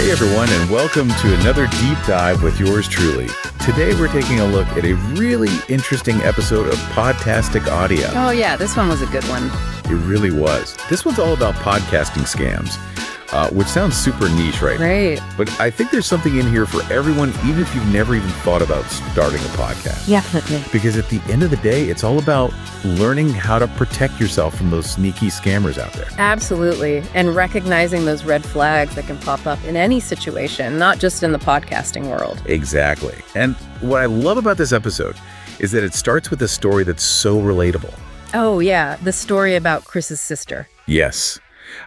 Hey everyone, and welcome to another deep dive with yours truly. Today we're taking a look at a really interesting episode of Podtastic audio. Oh yeah, this one was a good one. It really was. This one's all about podcasting scams, which sounds super niche, right? Right. But I think there's something in here for everyone, even if you've never even thought about starting a podcast. Definitely. Because at the end of the day, it's all about learning how to protect yourself from those sneaky scammers out there. Absolutely. And recognizing those red flags that can pop up in any situation, not just in the podcasting world. Exactly. And what I love about this episode is that it starts with a story that's so relatable. Oh yeah, the story about Chris's sister. Yes.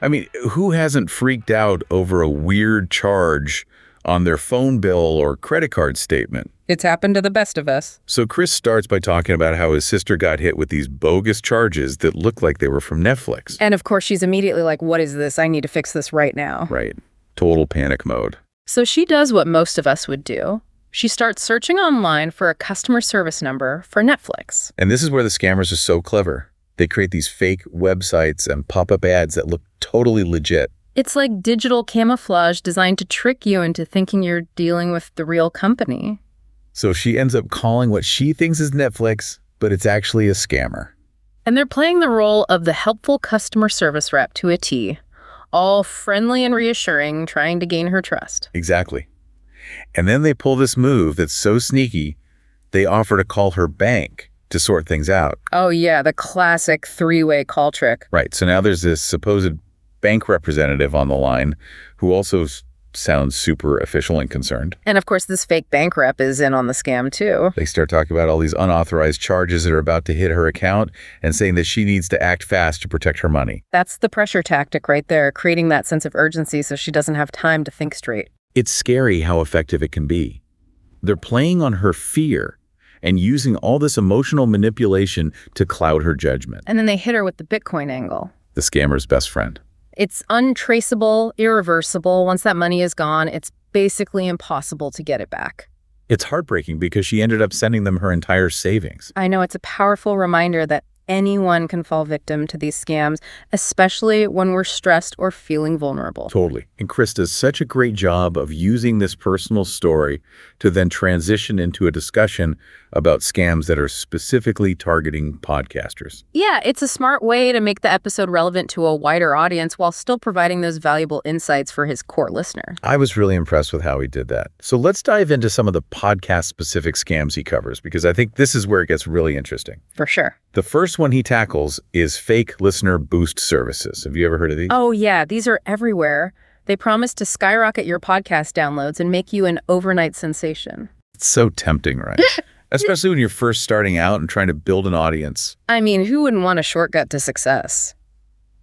I mean, who hasn't freaked out over a weird charge on their phone bill or credit card statement? It's happened to the best of us. So Chris starts by talking about how his sister got hit with these bogus charges that looked like they were from Netflix. And of course, she's immediately like, what is this? I need to fix this right now. Right. Total panic mode. So she does what most of us would do. She starts searching online for a customer service number for Netflix. And this is where the scammers are so clever. They create these fake websites and pop-up ads that look totally legit. It's like digital camouflage designed to trick you into thinking you're dealing with the real company. So she ends up calling what she thinks is Netflix, but it's actually a scammer. And they're playing the role of the helpful customer service rep to a T, all friendly and reassuring, trying to gain her trust. Exactly. And then they pull this move that's so sneaky, they offer to call her bank to sort things out. Oh yeah, the classic three-way call trick. Right. So now there's this supposed bank representative on the line who also sounds super official and concerned. And of course, this fake bank rep is in on the scam too. They start talking about all these unauthorized charges that are about to hit her account and saying that she needs to act fast to protect her money. That's the pressure tactic right there, creating that sense of urgency so she doesn't have time to think straight. It's scary how effective it can be. They're playing on her fear and using all this emotional manipulation to cloud her judgment. And then they hit her with the Bitcoin angle. The scammer's best friend. It's untraceable, irreversible. Once that money is gone, it's basically impossible to get it back. It's heartbreaking because she ended up sending them her entire savings. I know, it's a powerful reminder that anyone can fall victim to these scams, especially when we're stressed or feeling vulnerable. Totally. And Chris does such a great job of using this personal story to then transition into a discussion about scams that are specifically targeting podcasters. Yeah, it's a smart way to make the episode relevant to a wider audience while still providing those valuable insights for his core listener. I was really impressed with how he did that. So let's dive into some of the podcast-specific scams he covers, because I think this is where it gets really interesting. For sure. The first one he tackles is fake listener boost services. Have you ever heard of these? Oh yeah, these are everywhere. They promise to skyrocket your podcast downloads and make you an overnight sensation. It's so tempting, right? Especially when you're first starting out and trying to build an audience. I mean, who wouldn't want a shortcut to success?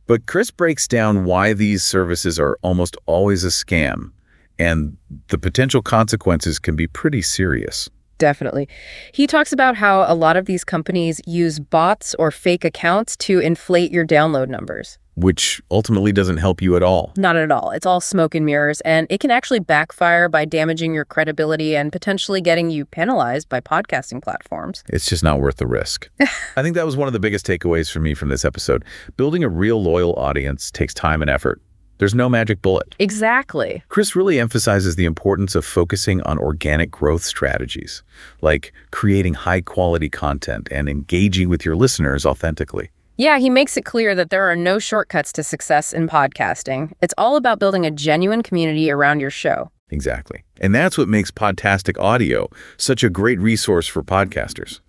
But Chris breaks down why these services are almost always a scam, and the potential consequences can be pretty serious. Definitely. He talks about how a lot of these companies use bots or fake accounts to inflate your download numbers. Which ultimately doesn't help you at all. Not at all. It's all smoke and mirrors, and it can actually backfire by damaging your credibility and potentially getting you penalized by podcasting platforms. It's just not worth the risk. I think that was one of the biggest takeaways for me from this episode. Building a real loyal audience takes time and effort. There's no magic bullet. Exactly. Chris really emphasizes the importance of focusing on organic growth strategies, like creating high-quality content and engaging with your listeners authentically. Yeah, he makes it clear that there are no shortcuts to success in podcasting. It's all about building a genuine community around your show. Exactly. And that's what makes Podtastic Audio such a great resource for podcasters.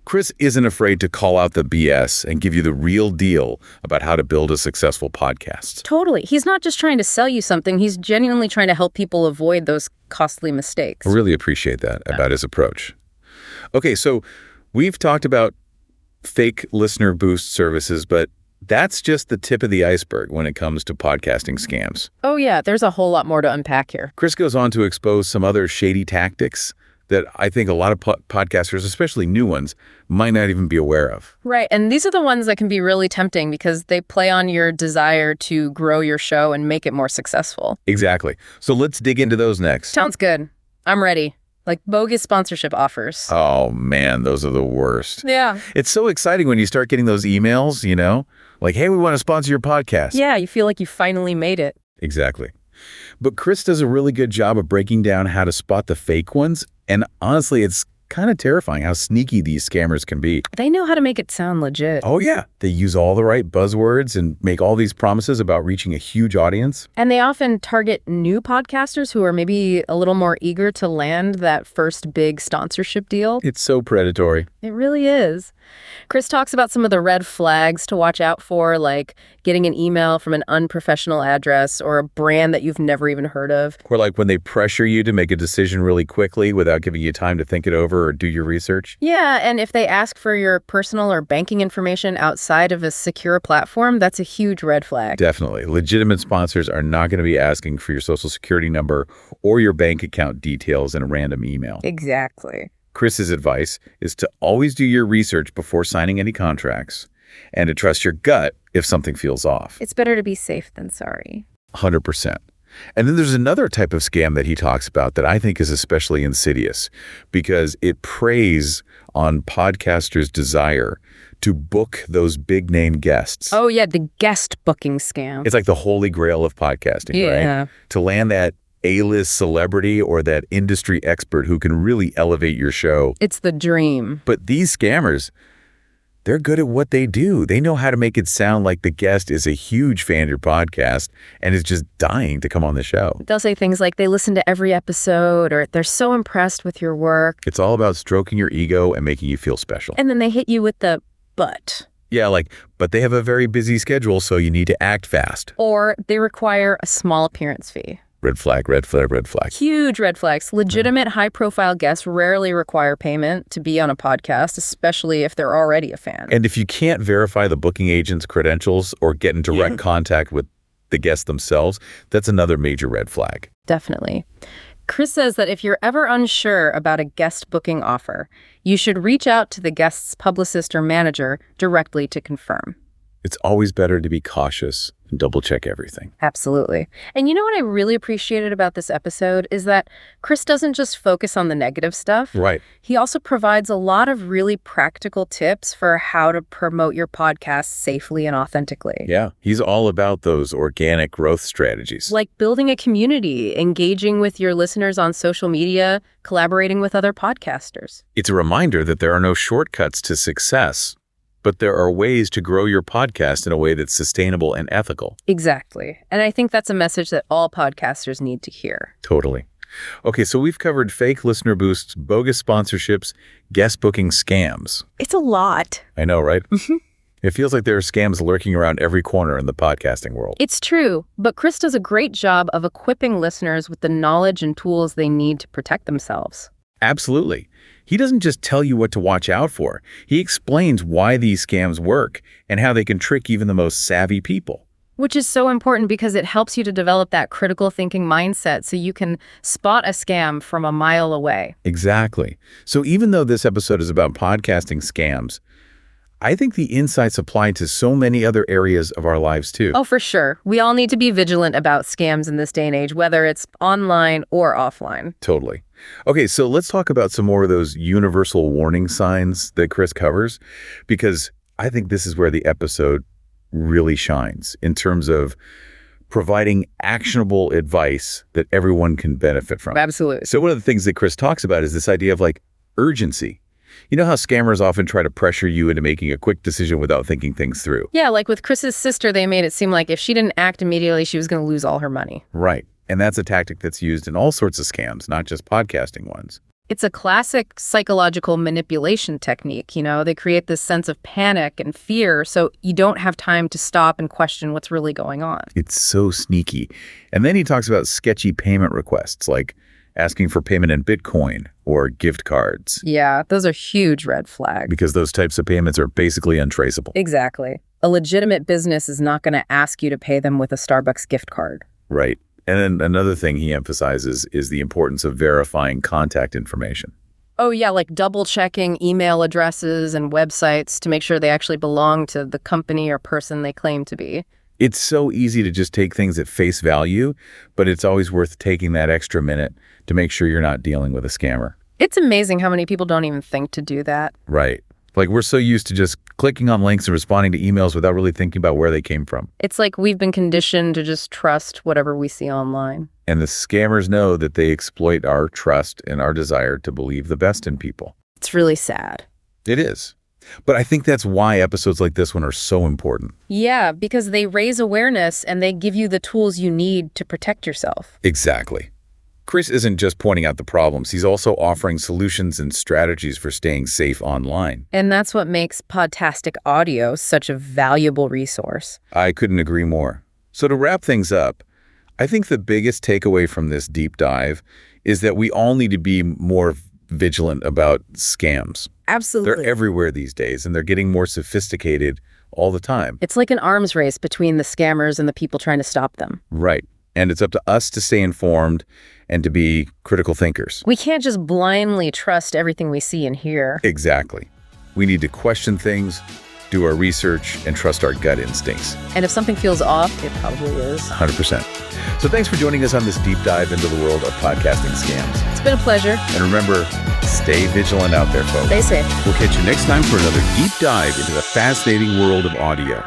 Chris isn't afraid to call out the BS and give you the real deal about how to build a successful podcast. Totally. He's not just trying to sell you something. He's genuinely trying to help people avoid those costly mistakes. I really appreciate that about his approach. Okay, so we've talked about fake listener boost services, but that's just the tip of the iceberg when it comes to podcasting scams. Oh yeah, there's a whole lot more to unpack here. Chris goes on to expose some other shady tactics that I think a lot of podcasters, especially new ones, might not even be aware of. Right, and these are the ones that can be really tempting because they play on your desire to grow your show and make it more successful. Exactly. So let's dig into those next. Sounds good. I'm ready. Like bogus sponsorship offers. Oh man, those are the worst. Yeah. It's so exciting when you start getting those emails, like, hey, we want to sponsor your podcast. Yeah, you feel like you finally made it. Exactly. But Chris does a really good job of breaking down how to spot the fake ones, and honestly, it's kind of terrifying how sneaky these scammers can be. They know how to make it sound legit. Oh, yeah. They use all the right buzzwords and make all these promises about reaching a huge audience. And they often target new podcasters who are maybe a little more eager to land that first big sponsorship deal. It's so predatory. It really is. Chris talks about some of the red flags to watch out for, like getting an email from an unprofessional address or a brand that you've never even heard of. Or like when they pressure you to make a decision really quickly without giving you time to think it over or do your research. Yeah, and if they ask for your personal or banking information outside of a secure platform, that's a huge red flag. Definitely. Legitimate sponsors are not going to be asking for your social security number or your bank account details in a random email. Exactly. Chris's advice is to always do your research before signing any contracts and to trust your gut if something feels off. It's better to be safe than sorry. 100%. And then there's another type of scam that he talks about that I think is especially insidious because it preys on podcasters' desire to book those big-name guests. Oh, yeah, the guest booking scam. It's like the holy grail of podcasting, right? To land that A-list celebrity or that industry expert who can really elevate your show. It's the dream. But these scammers, they're good at what they do. They know how to make it sound like the guest is a huge fan of your podcast and is just dying to come on the show. They'll say things like they listen to every episode or they're so impressed with your work. It's all about stroking your ego and making you feel special. And then they hit you with the but. Yeah, like, but they have a very busy schedule, so you need to act fast. Or they require a small appearance fee. Red flag, red flag, red flag. Huge red flags. Legitimate high-profile guests rarely require payment to be on a podcast, especially if they're already a fan. And if you can't verify the booking agent's credentials or get in direct contact with the guests themselves, that's another major red flag. Definitely. Chris says that if you're ever unsure about a guest booking offer, you should reach out to the guest's publicist or manager directly to confirm. It's always better to be cautious and double-check everything. Absolutely. And you know what I really appreciated about this episode is that Chris doesn't just focus on the negative stuff. Right. He also provides a lot of really practical tips for how to promote your podcast safely and authentically. Yeah, he's all about those organic growth strategies. Like building a community, engaging with your listeners on social media, collaborating with other podcasters. It's a reminder that there are no shortcuts to success, but there are ways to grow your podcast in a way that's sustainable and ethical. Exactly. And I think that's a message that all podcasters need to hear. Totally. Okay, so we've covered fake listener boosts, bogus sponsorships, guest booking scams. It's a lot. I know, right? It feels like there are scams lurking around every corner in the podcasting world. It's true, but Chris does a great job of equipping listeners with the knowledge and tools they need to protect themselves. Absolutely. He doesn't just tell you what to watch out for. He explains why these scams work and how they can trick even the most savvy people. Which is so important because it helps you to develop that critical thinking mindset so you can spot a scam from a mile away. Exactly. So even though this episode is about podcasting scams, I think the insights apply to so many other areas of our lives too. Oh, for sure. We all need to be vigilant about scams in this day and age, whether it's online or offline. Totally. Okay, so let's talk about some more of those universal warning signs that Chris covers, because I think this is where the episode really shines in terms of providing actionable advice that everyone can benefit from. Absolutely. So one of the things that Chris talks about is this idea of like urgency. You know how scammers often try to pressure you into making a quick decision without thinking things through? Yeah, like with Chris's sister, they made it seem like if she didn't act immediately, she was going to lose all her money. Right. And that's a tactic that's used in all sorts of scams, not just podcasting ones. It's a classic psychological manipulation technique. You know, they create this sense of panic and fear so you don't have time to stop and question what's really going on. It's so sneaky. And then he talks about sketchy payment requests, like asking for payment in Bitcoin or gift cards. Yeah, those are huge red flags. Because those types of payments are basically untraceable. Exactly. A legitimate business is not going to ask you to pay them with a Starbucks gift card. Right. And then another thing he emphasizes is the importance of verifying contact information. Oh, yeah, like double-checking email addresses and websites to make sure they actually belong to the company or person they claim to be. It's so easy to just take things at face value, but it's always worth taking that extra minute to make sure you're not dealing with a scammer. It's amazing how many people don't even think to do that. Right. Like, we're so used to just clicking on links and responding to emails without really thinking about where they came from. It's like we've been conditioned to just trust whatever we see online. And the scammers know that they exploit our trust and our desire to believe the best in people. It's really sad. It is. But I think that's why episodes like this one are so important. Yeah, because they raise awareness and they give you the tools you need to protect yourself. Exactly. Chris isn't just pointing out the problems. He's also offering solutions and strategies for staying safe online. And that's what makes Podtastic Audio such a valuable resource. I couldn't agree more. So to wrap things up, I think the biggest takeaway from this deep dive is that we all need to be more vigilant about scams. Absolutely. They're everywhere these days, and they're getting more sophisticated all the time. It's like an arms race between the scammers and the people trying to stop them. Right. And it's up to us to stay informed and to be critical thinkers. We can't just blindly trust everything we see and hear. Exactly. We need to question things, do our research, and trust our gut instincts. And if something feels off, it probably is. 100%. So thanks for joining us on this deep dive into the world of podcasting scams. It's been a pleasure. And remember, stay vigilant out there, folks. Stay safe. We'll catch you next time for another deep dive into the fascinating world of audio.